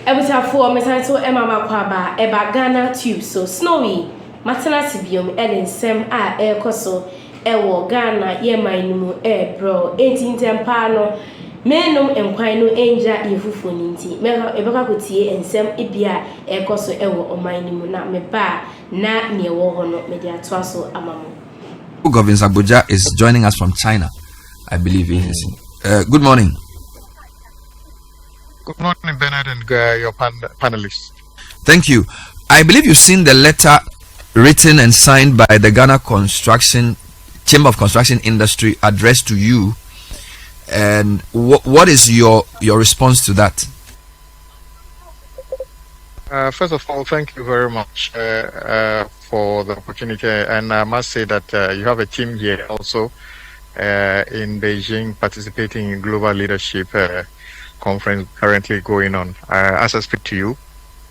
Ebutafo mesanso emama kwaba eba Ghanatube so snowy matana sibiom ensem a ekoso ewo Ghana yeman mu bro entintem no menum enkwan no enja yefufu ninti ebeka kotie ensem ebia ekoso ewo oman mu na meba na ne wo ho no media toaso amamo. Gov't Abuja is joining us from China, I believe he is. Good morning. Good morning, Bernard, and your panelists. Thank you. I believe you've seen the letter written and signed by the Ghana Chamber of Construction Industry addressed to you. And what is your response to that? First of all, thank you very much for the opportunity. And I must say that you have a team here also in Beijing participating in global leadership conference currently going on. As I speak to you,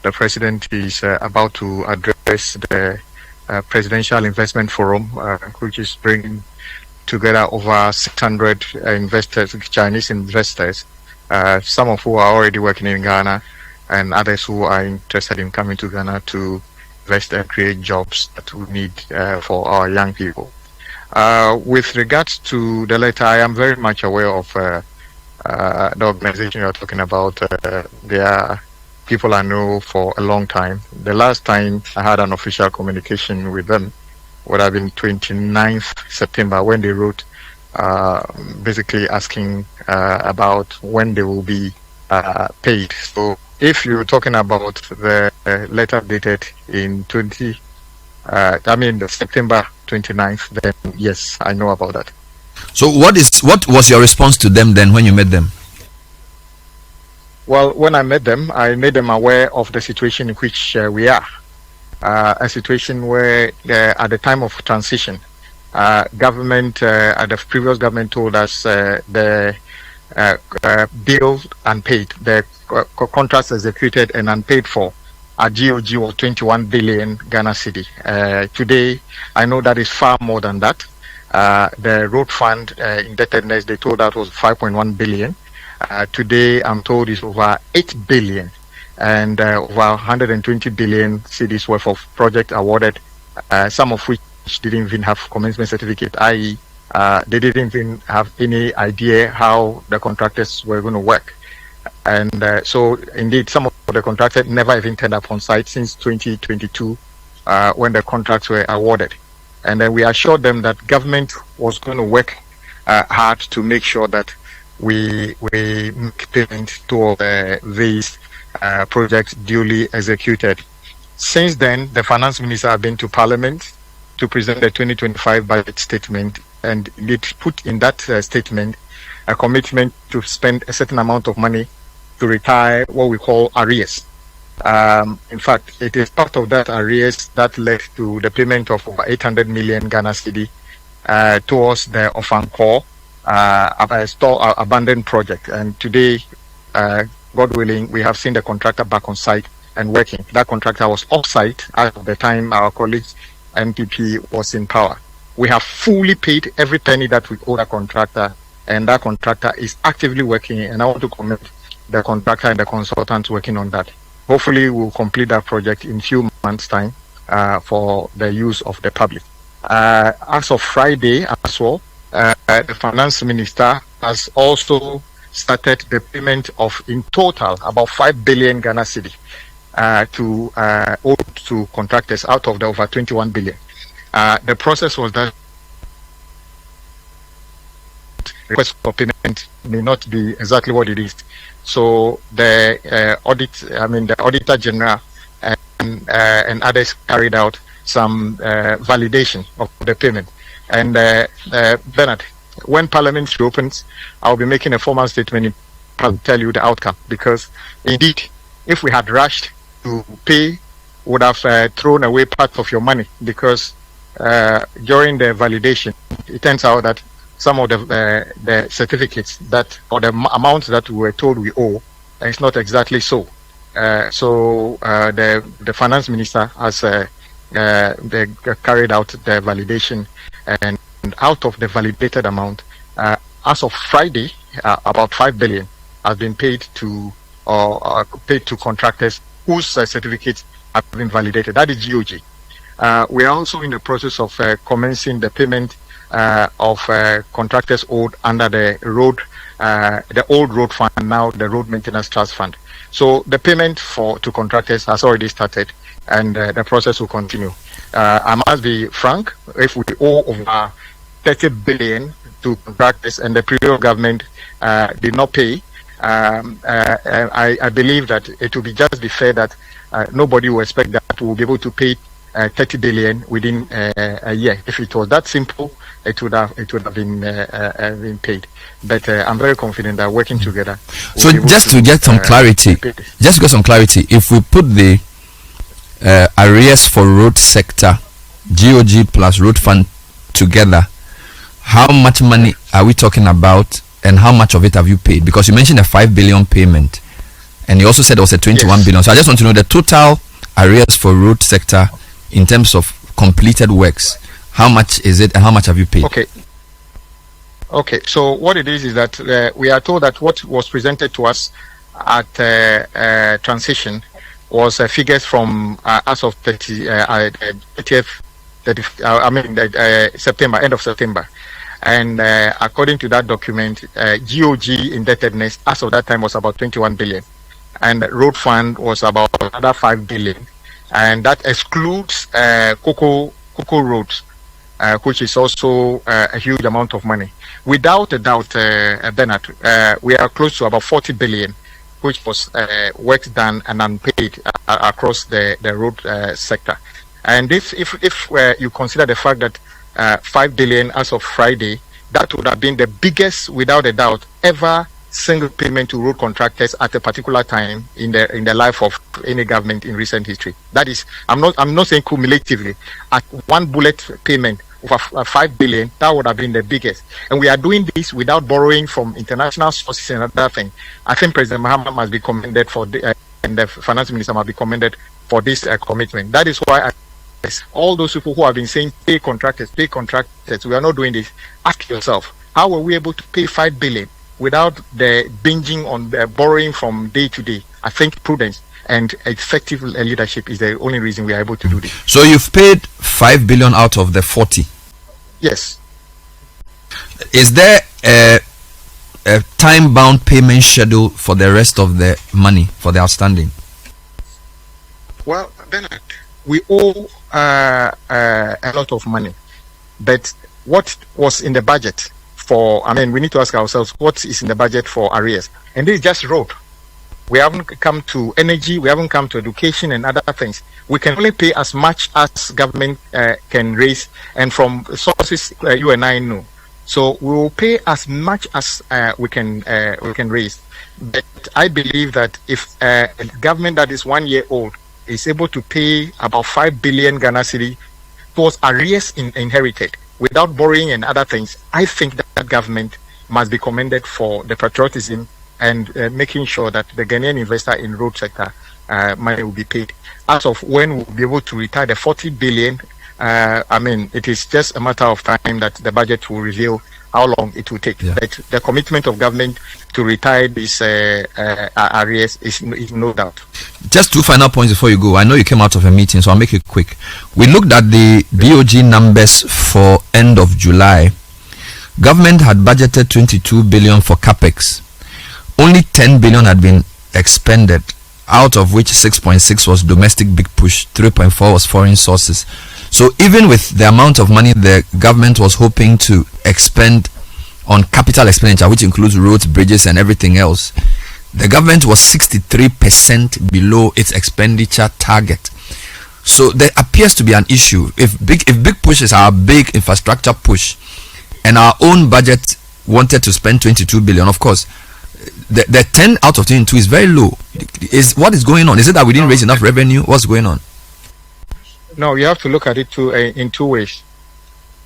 the president is about to address the Presidential Investment Forum, which is bringing together over 600 investors, Chinese investors, some of who are already working in Ghana and others who are interested in coming to Ghana to invest and create jobs that we need for our young people. With regards to the letter, I am very much aware of the organization you're talking about. They are people I know for a long time. The last time I had an official communication with them would have been 29th September when they wrote basically asking about when they will be paid. So if you're talking about the letter dated in the September 29th, then yes, I know about that. So what was your response to them then when you met them? Well, when I met them, I made them aware of the situation in which we are. A situation where at the time of transition, government, the previous government told us the bill unpaid, the contracts executed and unpaid for, our GOG was 21 billion Ghana cedi. Today, I know that is far more than that. The road fund indebtedness, they told that was 5.1 billion. Today, I'm told it's over 8 billion and over 120 billion cedis worth of project awarded, some of which didn't even have commencement certificate, i.e. They didn't even have any idea how the contractors were going to work. And so indeed, some of the contractors never even turned up on site since 2022 when the contracts were awarded. And then we assured them that government was going to work hard to make sure that we make payment to all these projects duly executed. Since then, the finance minister has been to Parliament to present the 2025 budget statement, and it put in that statement a commitment to spend a certain amount of money to retire what we call arrears. In fact, it is part of that arrears that led to the payment of over 800 million Ghana cedi towards the Ofankor abandoned project. And today, God willing, we have seen the contractor back on site and working. That contractor was off site at the time our colleague MPP was in power. We have fully paid every penny that we owe that contractor, and that contractor is actively working. And I want to commend the contractor and the consultants working on that. Hopefully, we'll complete that project in a few months' time for the use of the public. As of Friday as well, the finance minister has also started the payment of, in total, about 5 billion Ghana cedi to contractors out of the over 21 billion. The process was that request for payment may not be exactly what it is. So the Auditor General and others carried out some validation of the payment. And Bernard, when Parliament reopens, I'll be making a formal statement to tell you the outcome, because indeed, if we had rushed to pay, would have thrown away part of your money, because during the validation, it turns out that some of the certificates that, or the amounts that we were told we owe, it's not exactly so. So the finance minister has they carried out the validation, and out of the validated amount, as of Friday, about 5 billion has been paid to or paid to contractors whose certificates have been validated. That is GOG. We are also in the process of commencing the payment of contractors owed under the old road fund, now the road maintenance trust fund. So the payment to contractors has already started, and the process will continue. I must be frank, if we owe over 30 billion to contractors and the previous government did not pay, I believe that it will just be fair that nobody will expect that we'll be able to pay 30 billion within a year. If it was that simple, it would have been paid. But I'm very confident that working together. So just to get some clarity, if we put the arrears for road sector, GOG plus road fund together, how much money are we talking about, and how much of it have you paid? Because you mentioned a 5 billion payment, and you also said it was a 21 billion. So I just want to know the total arrears for road sector in terms of completed works. How much is it, and how much have you paid? Okay. So what it is that we are told that what was presented to us at transition was figures from as of 30th, September, end of September. And according to that document, GOG indebtedness as of that time was about 21 billion, and road fund was about another 5 billion, and that excludes Cocoa Roads, which is also a huge amount of money. Without a doubt, Bernard, we are close to about 40 billion, which was work done and unpaid across the road sector. And if you consider the fact that 5 billion as of Friday, that would have been the biggest, without a doubt, ever single payment to road contractors at a particular time in the life of any government in recent history. That is, I'm not saying cumulatively, at one bullet payment of 5 billion, that would have been the biggest. And we are doing this without borrowing from international sources and other things. I think President Mahama must be commended for and the finance minister must be commended for this commitment. That is why all those people who have been saying pay contractors, we are not doing this. Ask yourself, how were we able to pay 5 billion without the binging on borrowing from day to day? I think prudence and effective leadership is the only reason we are able to do this. So you've paid 5 billion out of the 40? Yes. Is there a time-bound payment schedule for the rest of the money, for the outstanding? Well, Bernard, we owe a lot of money, but what was in the budget for, we need to ask ourselves, what is in the budget for arrears? And this is just road. We haven't come to energy, we haven't come to education and other things. We can only pay as much as government can raise, and from sources you and I know. So we will pay as much as we can raise. But I believe that if a government that is 1 year old is able to pay about 5 billion Ghana cedi towards arrears inherited without borrowing and other things, I think that government must be commended for the patriotism and making sure that the Ghanaian investor in road sector money will be paid. As of when we'll be able to retire the 40 billion, it is just a matter of time that the budget will reveal how long it will take. Yeah. But the commitment of government to retire these arrears is no doubt. Just two final points before you go. I know you came out of a meeting, so I'll make it quick. We looked at the BOG numbers for end of July. Government had budgeted 22 billion for capex. Only 10 billion had been expended, out of which 6.6 was domestic big push, 3.4 was foreign sources. So even with the amount of money the government was hoping to expend on capital expenditure, which includes roads, bridges and everything else, the government was 63% below its expenditure target. So there appears to be an issue. If big push is our big infrastructure push, and our own budget wanted to spend 22 billion, of course, the 10 out of 22 is very low. What is going on? Is it that we didn't raise enough revenue? What's going on? No, you have to look at it in two ways.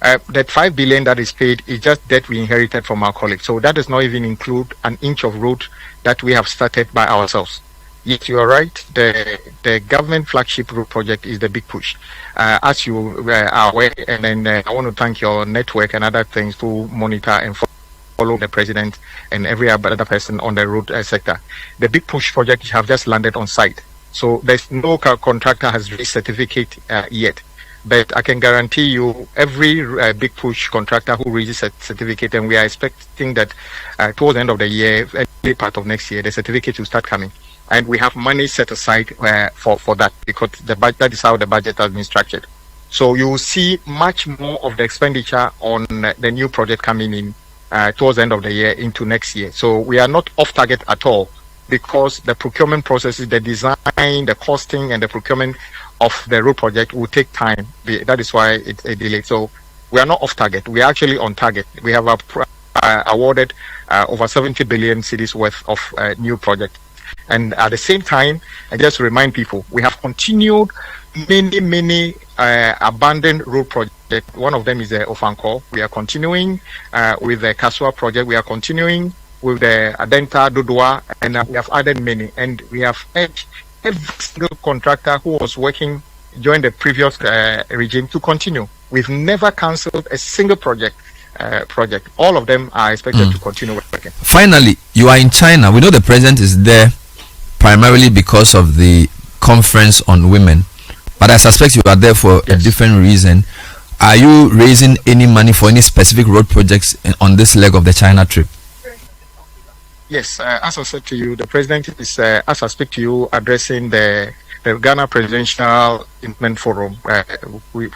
That 5 billion that is paid is just debt we inherited from our colleagues. So that does not even include an inch of road that we have started by ourselves. Yes, you are right. The government flagship road project is the big push. As you are aware, and then I want to thank your network and other things to monitor and follow follow the president and every other person on the road sector. The Big Push project have just landed on site. So there's no contractor has released certificate yet. But I can guarantee you every Big Push contractor who releases a certificate, and we are expecting that towards the end of the year, early part of next year, the certificate will start coming. And we have money set aside for that, because that is how the budget has been structured. So you will see much more of the expenditure on the new project coming in towards the end of the year into next year. So we are not off target at all, because the procurement processes, the design, the costing, and the procurement of the road project will take time. That is why it's a delay. So we are not off target. We are actually on target. We have awarded over 70 billion cedis worth of new project. And at the same time, I just remind people, we have continued many abandoned road projects. One of them is the Ofanko. We are continuing with the Kasua project. We are continuing with the Adenta, Dodua, and we have added many. And we have urged every single contractor who was working during the previous regime to continue. We've never cancelled a single project. All of them are expected to continue working. Finally, you are in China. We know the president is there primarily because of the conference on women, but I suspect you are there for a different reason. Are you raising any money for any specific road projects on this leg of the China trip? Yes, as I said to you, the president is, as I speak to you, addressing the Ghana Presidential Investment Forum, which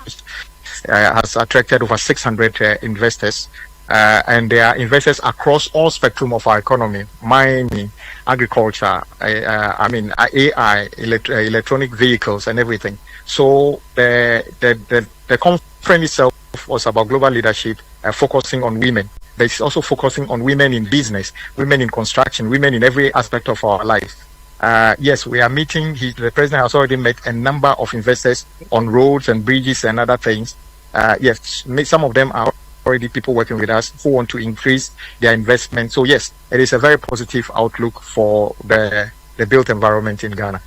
has attracted over 600 investors. And they are investors across all spectrum of our economy: mining, agriculture, AI, electronic vehicles, and everything. So the conference itself was about global leadership, focusing on women. But it's also focusing on women in business, women in construction, women in every aspect of our life. Yes, we are meeting. The president has already met a number of investors on roads and bridges and other things. Yes, some of them are already people working with us who want to increase their investment. So yes, it is a very positive outlook for the built environment in Ghana.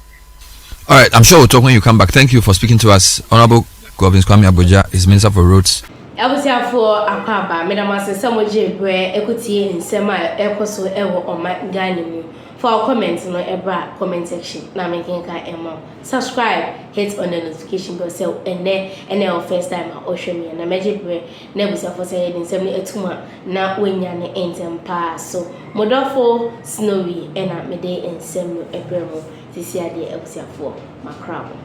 All right, I'm sure we'll talk when you come back. Thank you for speaking to us. Honorable Gov't Kwame Abuja is Minister for Roads. Abusia for akwaba medamase samoje bre ekutie nsema ekoso ewo oma Ghana mu. For comments no ebra comment section na mekenka emo. Subscribe, hit on the notification bell so ene our first time o hwe me na meje bre na abusia for say nsem ni etuma na wenya ne entem pa so. Modofo Snowy ena mede nsem no ebre mo sisi ade abusia for makrabo.